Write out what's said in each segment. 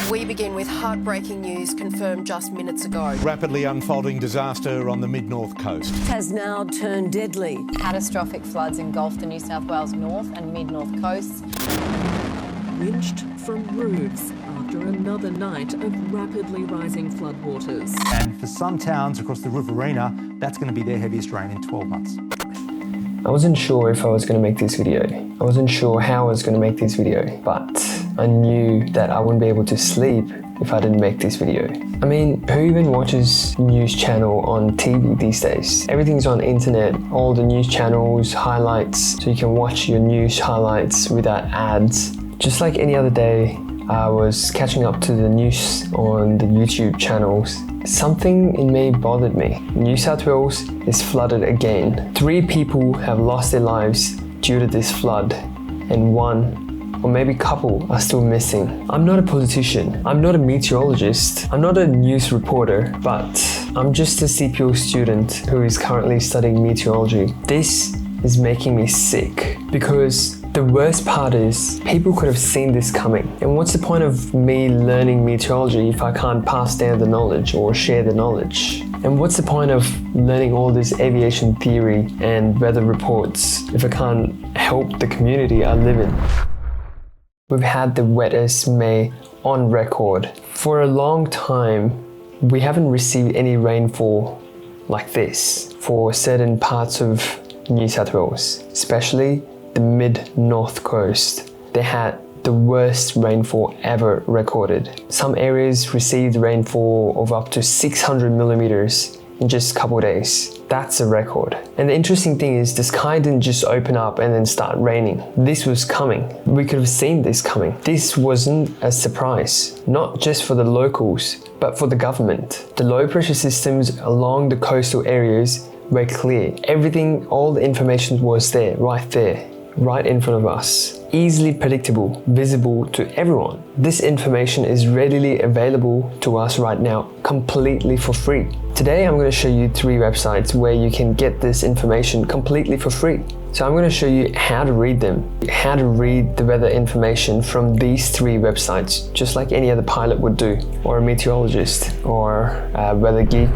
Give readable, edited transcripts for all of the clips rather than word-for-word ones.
We begin with heartbreaking news confirmed just minutes ago. Rapidly unfolding disaster on the mid-north coast. Has now turned deadly. Catastrophic floods engulf the New South Wales north and mid-north coasts. Lynched from roofs after another night of rapidly rising floodwaters. And for some towns across the Riverina, that's going to be their heaviest rain in 12 months. I wasn't sure if I was going to make this video. I wasn't sure how I was going to make this video, but I knew that I wouldn't be able to sleep if I didn't make this video. I mean, who even watches news channel on TV these days? Everything's on internet, all the news channels, highlights, so you can watch your news highlights without ads. Just like any other day, I was catching up to the news on the YouTube channels. Something in me bothered me. New South Wales is flooded again. 3 people have lost their lives due to this flood, and 1 or maybe a couple are still missing. I'm not a politician, I'm not a meteorologist, I'm not a news reporter, but I'm just a CPO student who is currently studying meteorology. This is making me sick because the worst part is people could have seen this coming. And what's the point of me learning meteorology if I can't pass down the knowledge or share the knowledge? And what's the point of learning all this aviation theory and weather reports if I can't help the community I live in? We've had the wettest May on record. For a long time, we haven't received any rainfall like this for certain parts of New South Wales, especially the mid-north coast. They had the worst rainfall ever recorded. Some areas received rainfall of up to 600 millimeters in just a couple of days. That's a record. And the interesting thing is the sky didn't just open up and then start raining. This was coming. We could have seen this coming. This wasn't a surprise, not just for the locals, but for the government. The low pressure systems along the coastal areas were clear. Everything, all the information was there, right in front of us. Easily predictable, visible to everyone. This information is readily available to us right now, completely for free. Today I'm going to show you 3 websites where you can get this information completely for free. So I'm going to show you how to read them, how to read the weather information from these 3 websites, just like any other pilot would do, or a meteorologist, or a weather geek.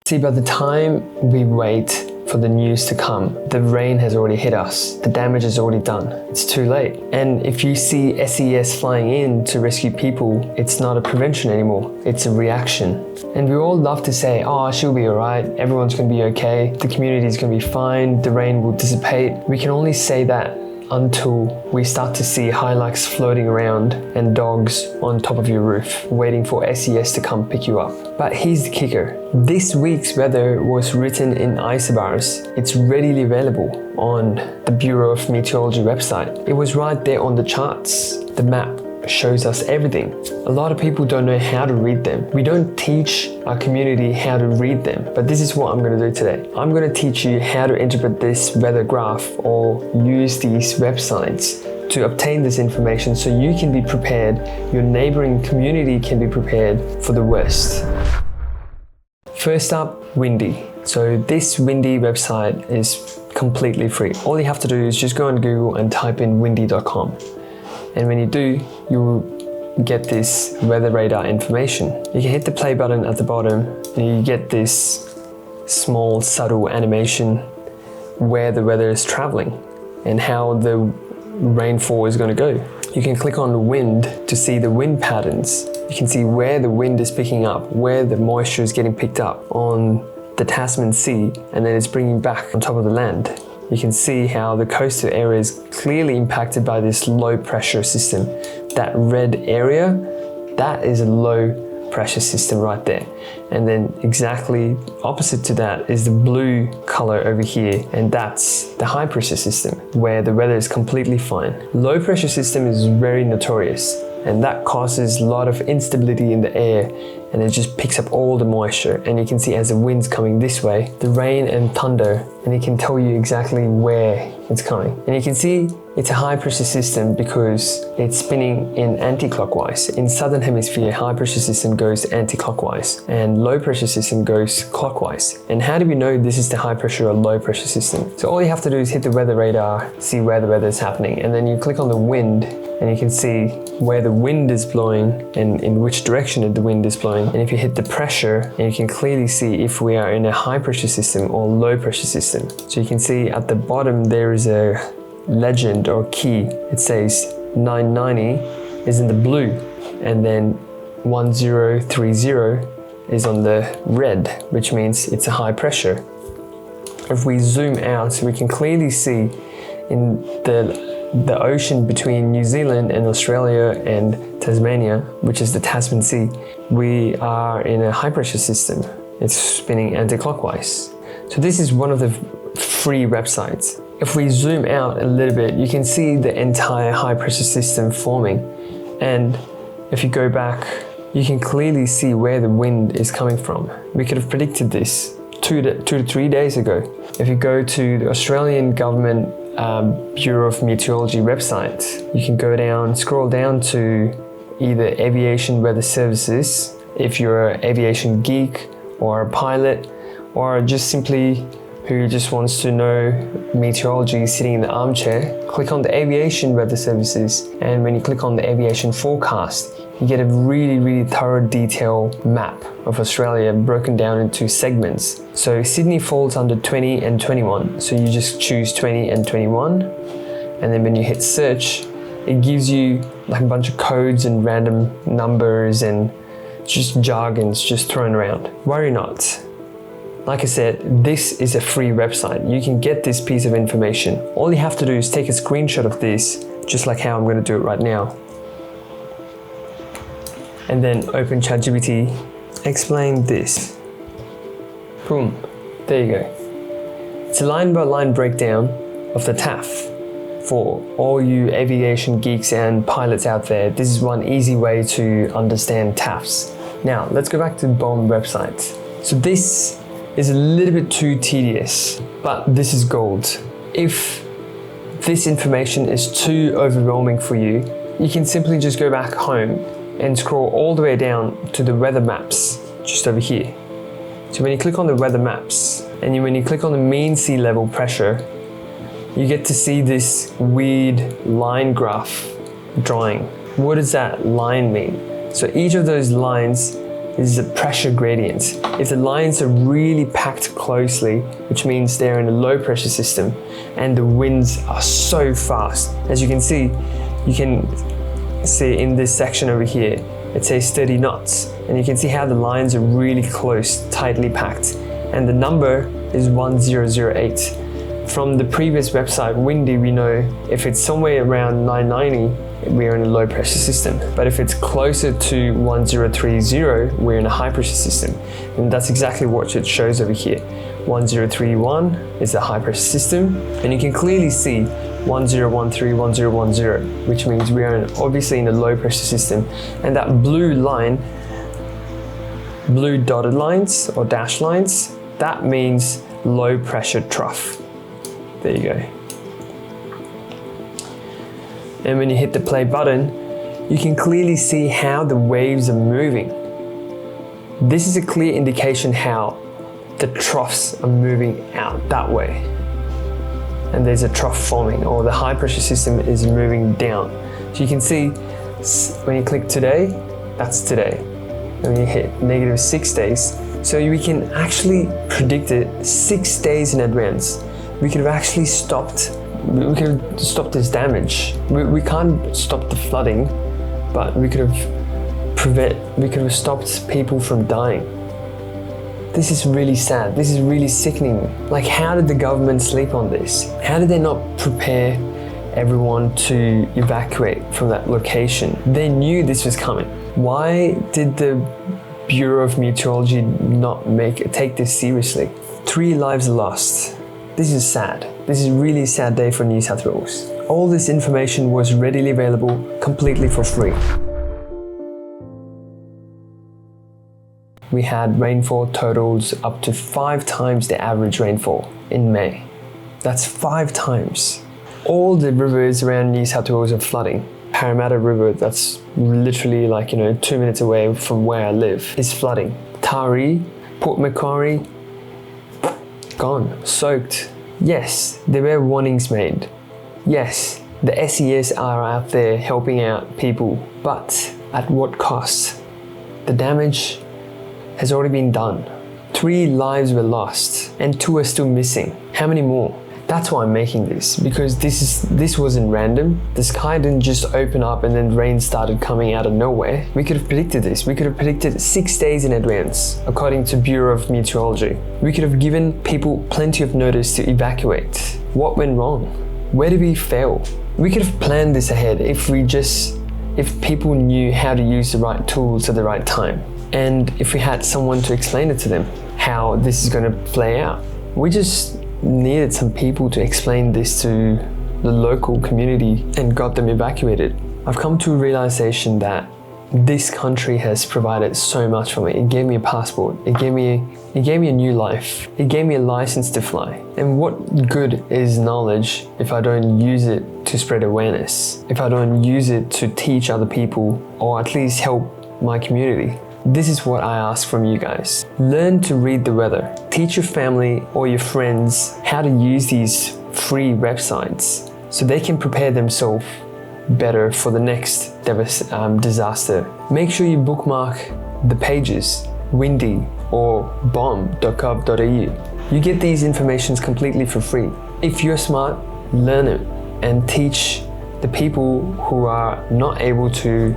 See, by the time we wait for the news to come, the rain has already hit us. The damage is already done. It's too late. And if you see SES flying in to rescue people, it's not a prevention anymore. It's a reaction. And we all love to say, oh, she'll be all right. Everyone's going to be okay. The community is going to be fine. The rain will dissipate. We can only say that until we start to see Hilux floating around and dogs on top of your roof waiting for SES to come pick you up. But here's the kicker. This week's weather was written in isobars. It's readily available on the Bureau of Meteorology website. It was right there on the charts. The map shows us everything. A lot of people don't know how to read them. We don't teach our community how to read them, but this is what I'm going to do today. I'm going to teach you how to interpret this weather graph or use these websites to obtain this information so you can be prepared, your neighboring community can be prepared for the worst. First up, Windy. So this Windy website is completely free. All you have to do is just go on Google and type in windy.com. And when you do, you will get this weather radar information. You can hit the play button at the bottom and you get this small subtle animation where the weather is traveling and how the rainfall is going to go. You can click on the wind to see the wind patterns. You can see where the wind is picking up, where the moisture is getting picked up on the Tasman Sea, and then it's bringing back on top of the land. You can see how the coastal area is clearly impacted by this low pressure system. That red area, that is a low pressure system right there. And then exactly opposite to that is the blue color over here, and that's the high pressure system where the weather is completely fine. Low pressure system is very notorious, and that causes a lot of instability in the air, and it just picks up all the moisture. And you can see as the wind's coming this way, the rain and thunder, and it can tell you exactly where it's coming. And you can see it's a high pressure system because it's spinning in anti-clockwise. In southern hemisphere, high pressure system goes anti-clockwise and low pressure system goes clockwise. And how do we know this is the high pressure or low pressure system? So all you have to do is hit the weather radar, see where the weather is happening, and then you click on the wind and you can see where the wind is blowing and in which direction the wind is blowing. And if you hit the pressure, and you can clearly see if we are in a high pressure system or low pressure system. So you can see at the bottom there is a legend or key. It says 990 is in the blue, and then 1030 is on the red, which means it's a high pressure. If we zoom out, we can clearly see in the ocean between New Zealand and Australia and Tasmania, which is the Tasman Sea, we are in a high pressure system. It's spinning anti-clockwise. So this is one of the free websites. If we zoom out a little bit, you can see the entire high pressure system forming. And if you go back, you can clearly see where the wind is coming from. We could have predicted this 2 to 3 days ago. If you go to the Australian government Bureau of Meteorology website, you can go down, scroll down to either Aviation Weather Services, if you're an aviation geek or a pilot, or just simply who just wants to know meteorology sitting in the armchair. Click on the Aviation Weather Services, and when you click on the aviation forecast, you get a really thorough detailed map of Australia broken down into segments. So Sydney falls under 20 and 21. So you just choose 20 and 21. And then when you hit search, it gives you like a bunch of codes and random numbers and just jargons just thrown around. Worry not. Like I said, this is a free website. You can get this piece of information. All you have to do is take a screenshot of this, just like how I'm going to do it right now. And then open ChatGPT, explain this. Boom, there you go. It's a line-by-line breakdown of the TAF. For all you aviation geeks and pilots out there, this is one easy way to understand TAFs. Now, let's go back to the BOM website. So this is a little bit too tedious, but this is gold. If this information is too overwhelming for you, you can simply just go back home and scroll all the way down to the weather maps, just over here. So when you click on the weather maps, and when you click on the mean sea level pressure, you get to see this weird line graph drawing. What does that line mean? So each of those lines is a pressure gradient. If the lines are really packed closely, which means they're in a low pressure system, and the winds are so fast, as you can see in this section over here, it says 30 knots, and you can see how the lines are really close, tightly packed, and the number is 1008. From the previous website, Windy, we know if it's somewhere around 990, we're in a low pressure system. But if it's closer to 1030, we're in a high pressure system. And that's exactly what it shows over here. 1031 is a high pressure system, and you can clearly see 1013, 1010, which means we are obviously in a low pressure system. And that blue line, blue dotted lines or dashed lines, that means low pressure trough. There you go. And when you hit the play button, you can clearly see how the waves are moving. This is a clear indication how the troughs are moving out that way. And there's a trough forming, or the high pressure system is moving down. So you can see when you click today, that's today. And when you hit -6 days, so we can actually predict it 6 days in advance. We could have actually stopped this damage. We can't stop the flooding, but we could have stopped people from dying. This is really sad. This is really sickening. Like, how did the government sleep on this? How did they not prepare everyone to evacuate from that location? They knew this was coming. Why did the Bureau of Meteorology not take this seriously? 3 lives lost. This is sad. This is a really sad day for New South Wales. All this information was readily available completely for free. We had rainfall totals up to 5 times the average rainfall in May. That's 5 times. All the rivers around New South Wales are flooding. Parramatta River, that's literally 2 minutes away from where I live, is flooding. Taree, Port Macquarie, gone, soaked. Yes, there were warnings made. Yes, The SES are out there helping out people, but at what cost? The damage has already been done. 3 lives were lost and 2 are still missing. How many more? That's why I'm making this, because this wasn't random. The sky didn't just open up and then rain started coming out of nowhere. We could have predicted this. We could have predicted 6 days in advance, according to Bureau of Meteorology. We could have given people plenty of notice to evacuate. What went wrong? Where did we fail? We could have planned this ahead if people knew how to use the right tools at the right time. And if we had someone to explain it to them, how this is going to play out. We just needed some people to explain this to the local community and got them evacuated. I've come to a realization that this country has provided so much for me. It gave me a passport. It gave me a new life. It gave me a license to fly. And what good is knowledge if I don't use it to spread awareness? If I don't use it to teach other people or at least help my community? This is what I ask from you guys. Learn to read the weather. Teach your family or your friends how to use these free websites so they can prepare themselves better for the next disaster. Make sure you bookmark the pages, windy or bomb.gov.au. You get these informations completely for free. If you're smart, learn it and teach the people who are not able to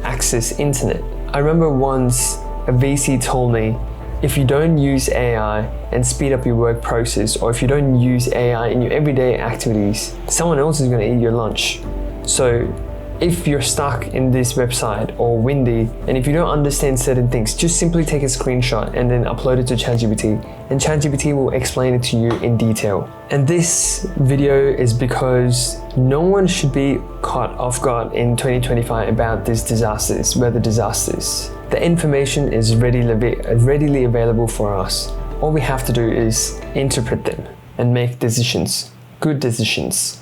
access internet. I remember once a VC told me, if you don't use AI and speed up your work process, or if you don't use AI in your everyday activities, someone else is going to eat your lunch. So if you're stuck in this website or windy, and if you don't understand certain things, just simply take a screenshot and then upload it to ChatGPT, and ChatGPT will explain it to you in detail. And this video is because no one should be caught off guard in 2025 about these disasters, weather disasters. The information is readily available for us. All we have to do is interpret them and make decisions, good decisions.